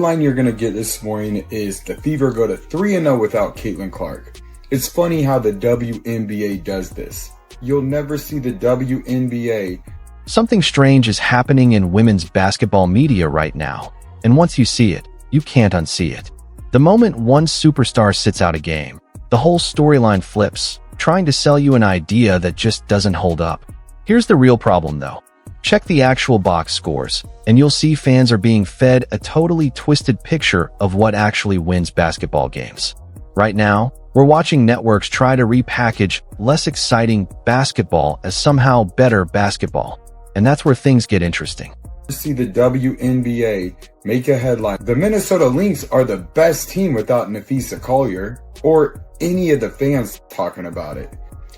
Line you're going to get this morning is the Fever go to 3-0 without Caitlin Clark. It's funny how the WNBA does this. You'll never see the WNBA. Something strange is happening in women's basketball media right now, and once you see it, you can't unsee it. The moment one superstar sits out a game, the whole storyline flips, trying to sell you an idea that just doesn't hold up. Here's the real problem though. Check the actual box scores, and you'll see fans are being fed a totally twisted picture of what actually wins basketball games. Right now, we're watching networks try to repackage less exciting basketball as somehow better basketball. And that's where things get interesting. See the WNBA make a headline. The Minnesota Lynx are the best team without Nafisa Collier, or any of the fans talking about it.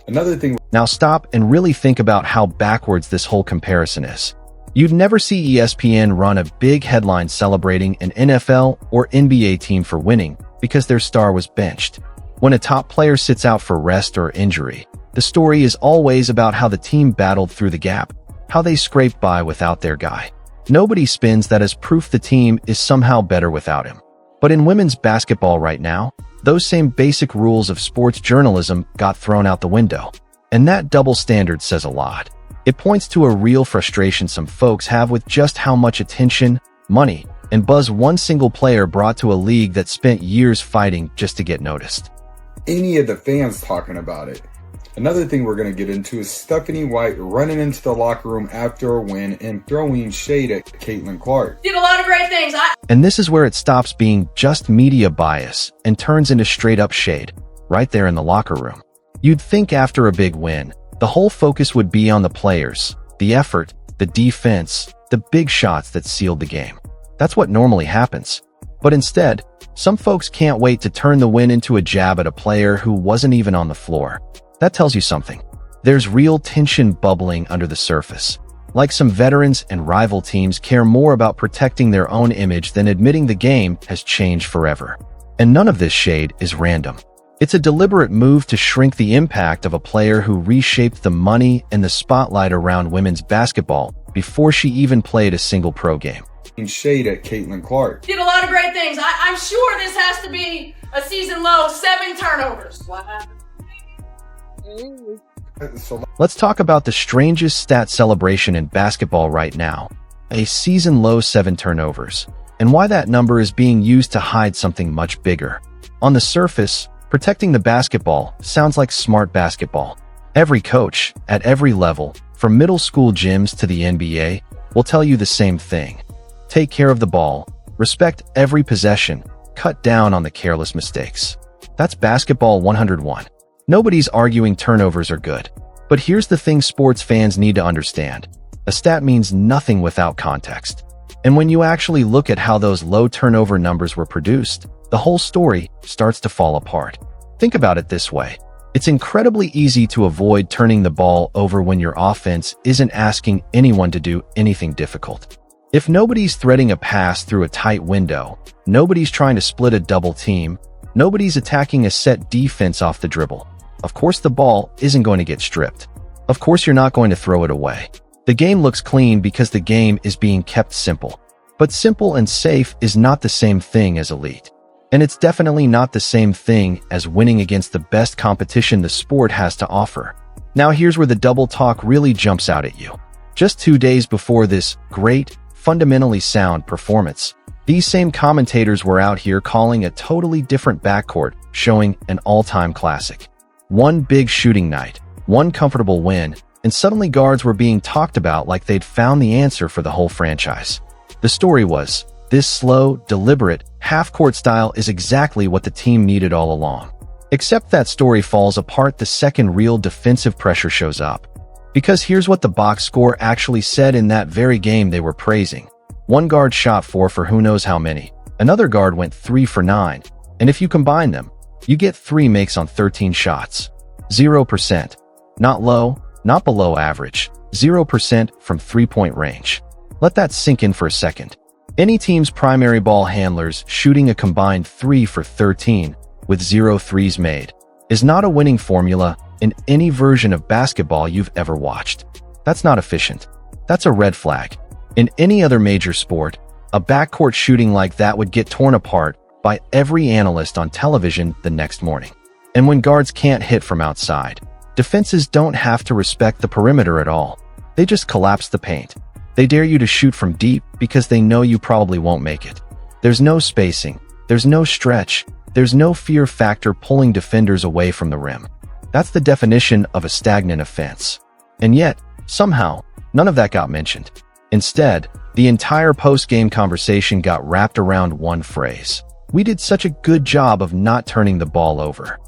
Another thing. Now stop and really think about how backwards this whole comparison is. You'd never see ESPN run a big headline celebrating an NFL or NBA team for winning because their star was benched. When a top player sits out for rest or injury, the story is always about how the team battled through the gap, how they scraped by without their guy. Nobody spins that as proof the team is somehow better without him. But in women's basketball right now, those same basic rules of sports journalism got thrown out the window. And that double standard says a lot. It points to a real frustration some folks have with just how much attention, money, and buzz one single player brought to a league that spent years fighting just to get noticed. Any of the fans talking about it. Another thing we're going to get into is Stephanie White running into the locker room after a win and throwing shade at Caitlin Clark. Did a lot of great things. And this is where it stops being just media bias and turns into straight up shade, right there in the locker room. You'd think after a big win, the whole focus would be on the players, the effort, the defense, the big shots that sealed the game. That's what normally happens. But instead, some folks can't wait to turn the win into a jab at a player who wasn't even on the floor. That tells you something. There's real tension bubbling under the surface. Like some veterans and rival teams care more about protecting their own image than admitting the game has changed forever. And none of this shade is random. It's a deliberate move to shrink the impact of a player who reshaped the money and the spotlight around women's basketball before she even played a single pro game. Shade at Caitlin Clark. Did a lot of great things. I'm sure this has to be a season low 7 turnovers. What happened? Let's talk about the strangest stat celebration in basketball right now, a season-low 7 turnovers, and why that number is being used to hide something much bigger. On the surface, protecting the basketball sounds like smart basketball. Every coach, at every level, from middle school gyms to the NBA, will tell you the same thing. Take care of the ball, respect every possession, cut down on the careless mistakes. That's basketball 101. Nobody's arguing turnovers are good. But here's the thing sports fans need to understand. A stat means nothing without context. And when you actually look at how those low turnover numbers were produced, the whole story starts to fall apart. Think about it this way. It's incredibly easy to avoid turning the ball over when your offense isn't asking anyone to do anything difficult. If nobody's threading a pass through a tight window, nobody's trying to split a double team, nobody's attacking a set defense off the dribble, of course the ball isn't going to get stripped. Of course you're not going to throw it away. The game looks clean because the game is being kept simple. But simple and safe is not the same thing as elite. And it's definitely not the same thing as winning against the best competition the sport has to offer. Now here's where the double talk really jumps out at you. Just 2 days before this great, fundamentally sound performance, these same commentators were out here calling a totally different backcourt, showing an all-time classic. One big shooting night, one comfortable win, and suddenly guards were being talked about like they'd found the answer for the whole franchise. The story was, this slow, deliberate, half-court style is exactly what the team needed all along. Except that story falls apart the second real defensive pressure shows up. Because here's what the box score actually said in that very game they were praising. One guard shot 4 for who knows how many. Another guard went 3 for 9. And if you combine them, you get 3 makes on 13 shots. 0%. Not low, not below average. 0% from three-point range. Let that sink in for a second. Any team's primary ball handlers shooting a combined 3 for 13, with 0 threes made, is not a winning formula in any version of basketball you've ever watched. That's not efficient. That's a red flag. In any other major sport, A backcourt shooting like that would get torn apart by every analyst on television the next morning. And when guards can't hit from outside, defenses don't have to respect the perimeter at all. They just collapse the paint. They dare you to shoot from deep because they know you probably won't make it. There's no spacing, there's no stretch, there's no fear factor pulling defenders away from the rim. That's the definition of a stagnant offense. And yet, somehow, none of that got mentioned. Instead, the entire post-game conversation got wrapped around one phrase. We did such a good job of not turning the ball over.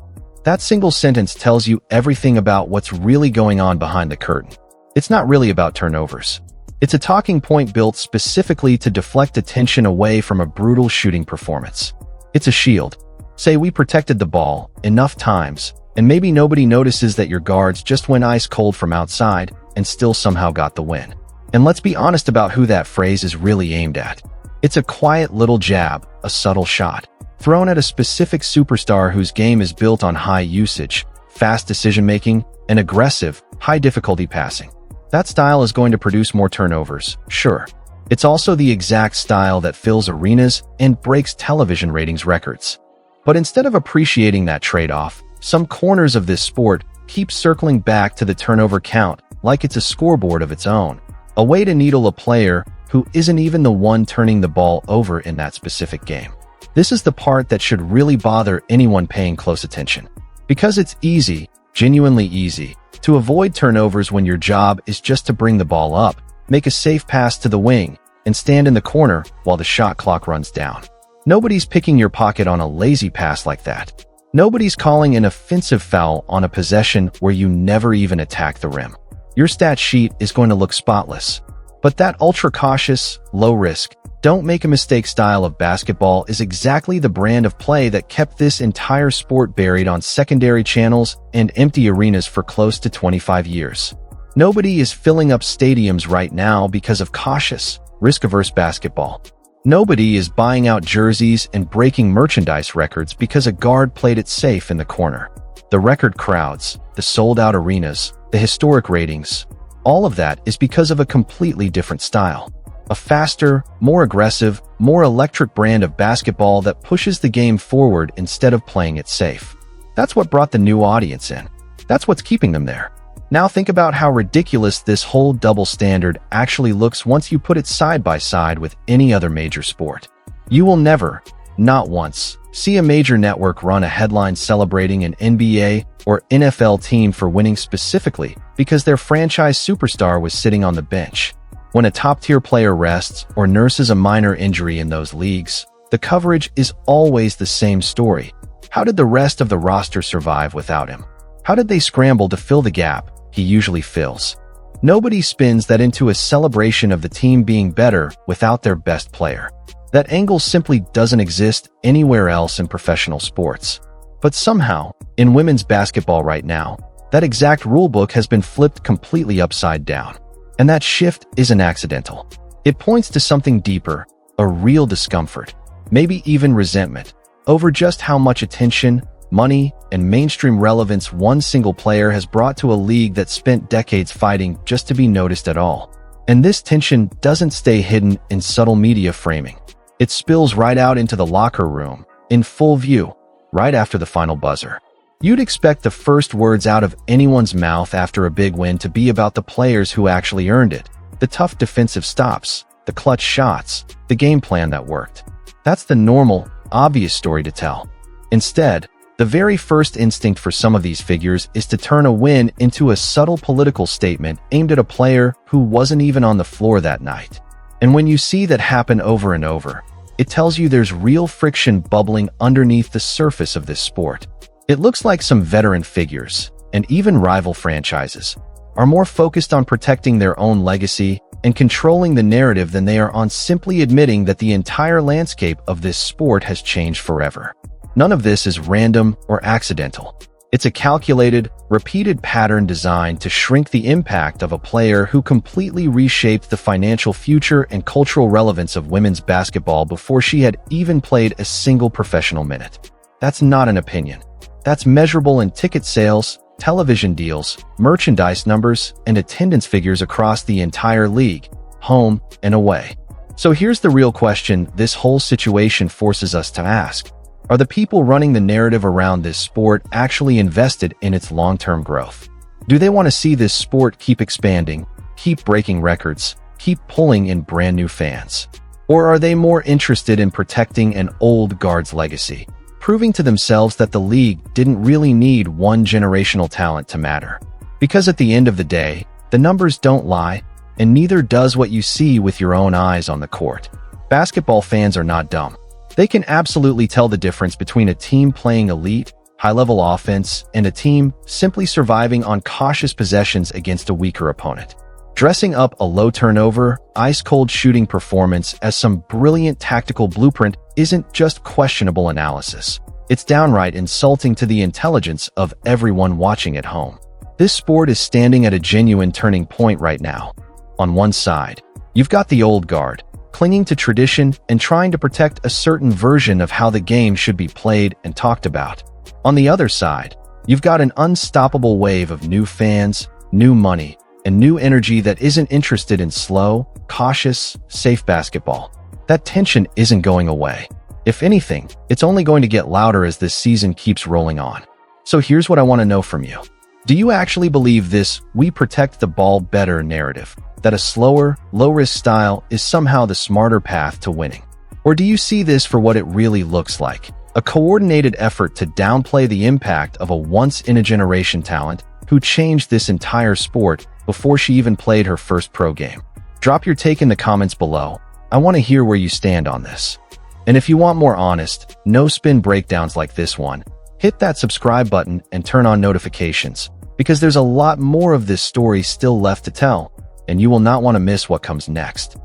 That single sentence tells you everything about what's really going on behind the curtain. It's not really about turnovers. It's a talking point built specifically to deflect attention away from a brutal shooting performance. It's a shield. Say we protected the ball enough times, and maybe nobody notices that your guards just went ice cold from outside and still somehow got the win. And let's be honest about who that phrase is really aimed at. It's a quiet little jab, a subtle shot, thrown at a specific superstar whose game is built on high usage, fast decision-making, and aggressive, high-difficulty passing. That style is going to produce more turnovers, sure. It's also the exact style that fills arenas and breaks television ratings records. But instead of appreciating that trade-off, some corners of this sport keep circling back to the turnover count like it's a scoreboard of its own, a way to needle a player who isn't even the one turning the ball over in that specific game. This is the part that should really bother anyone paying close attention. Because it's easy, genuinely easy, to avoid turnovers when your job is just to bring the ball up, make a safe pass to the wing, and stand in the corner while the shot clock runs down. Nobody's picking your pocket on a lazy pass like that. Nobody's calling an offensive foul on a possession where you never even attack the rim. Your stat sheet is going to look spotless. But that ultra-cautious, low-risk, don't-make-a-mistake style of basketball is exactly the brand of play that kept this entire sport buried on secondary channels and empty arenas for close to 25 years. Nobody is filling up stadiums right now because of cautious, risk-averse basketball. Nobody is buying out jerseys and breaking merchandise records because a guard played it safe in the corner. The record crowds, the sold-out arenas, the historic ratings, all of that is because of a completely different style. A faster, more aggressive, more electric brand of basketball that pushes the game forward instead of playing it safe. That's what brought the new audience in. That's what's keeping them there. Now think about how ridiculous this whole double standard actually looks once you put it side by side with any other major sport. You will never, not once, see a major network run a headline celebrating an NBA or NFL team for winning specifically because their franchise superstar was sitting on the bench. When a top-tier player rests or nurses a minor injury in those leagues, the coverage is always the same story. How did the rest of the roster survive without him? How did they scramble to fill the gap he usually fills? Nobody spins that into a celebration of the team being better without their best player. That angle simply doesn't exist anywhere else in professional sports. But somehow, in women's basketball right now, that exact rulebook has been flipped completely upside down. And that shift isn't accidental. It points to something deeper, a real discomfort, maybe even resentment, over just how much attention, money, and mainstream relevance one single player has brought to a league that spent decades fighting just to be noticed at all. And this tension doesn't stay hidden in subtle media framing. It spills right out into the locker room, in full view, right after the final buzzer. You'd expect the first words out of anyone's mouth after a big win to be about the players who actually earned it, the tough defensive stops, the clutch shots, the game plan that worked. That's the normal, obvious story to tell. Instead, the very first instinct for some of these figures is to turn a win into a subtle political statement aimed at a player who wasn't even on the floor that night. And when you see that happen over and over, it tells you there's real friction bubbling underneath the surface of this sport. It looks like some veteran figures, and even rival franchises, are more focused on protecting their own legacy and controlling the narrative than they are on simply admitting that the entire landscape of this sport has changed forever. None of this is random or accidental. It's a calculated, repeated pattern designed to shrink the impact of a player who completely reshaped the financial future and cultural relevance of women's basketball before she had even played a single professional minute. That's not an opinion. That's measurable in ticket sales, television deals, merchandise numbers, and attendance figures across the entire league, home and away. So here's the real question this whole situation forces us to ask. Are the people running the narrative around this sport actually invested in its long-term growth? Do they want to see this sport keep expanding, keep breaking records, keep pulling in brand new fans? Or are they more interested in protecting an old guard's legacy, proving to themselves that the league didn't really need one generational talent to matter? Because at the end of the day, the numbers don't lie, and neither does what you see with your own eyes on the court. Basketball fans are not dumb. They can absolutely tell the difference between a team playing elite, high-level offense and a team simply surviving on cautious possessions against a weaker opponent. Dressing up a low-turnover, ice-cold shooting performance as some brilliant tactical blueprint isn't just questionable analysis. It's downright insulting to the intelligence of everyone watching at home. This sport is standing at a genuine turning point right now. On one side, you've got the old guard, clinging to tradition and trying to protect a certain version of how the game should be played and talked about. On the other side, you've got an unstoppable wave of new fans, new money, and new energy that isn't interested in slow, cautious, safe basketball. That tension isn't going away. If anything, it's only going to get louder as this season keeps rolling on. So here's what I want to know from you. Do you actually believe this "we protect the ball better" narrative, that a slower, low-risk style is somehow the smarter path to winning? Or do you see this for what it really looks like? A coordinated effort to downplay the impact of a once-in-a-generation talent who changed this entire sport before she even played her first pro game? Drop your take in the comments below. I want to hear where you stand on this. And if you want more honest, no-spin breakdowns like this one, hit that subscribe button and turn on notifications, because there's a lot more of this story still left to tell, and you will not want to miss what comes next.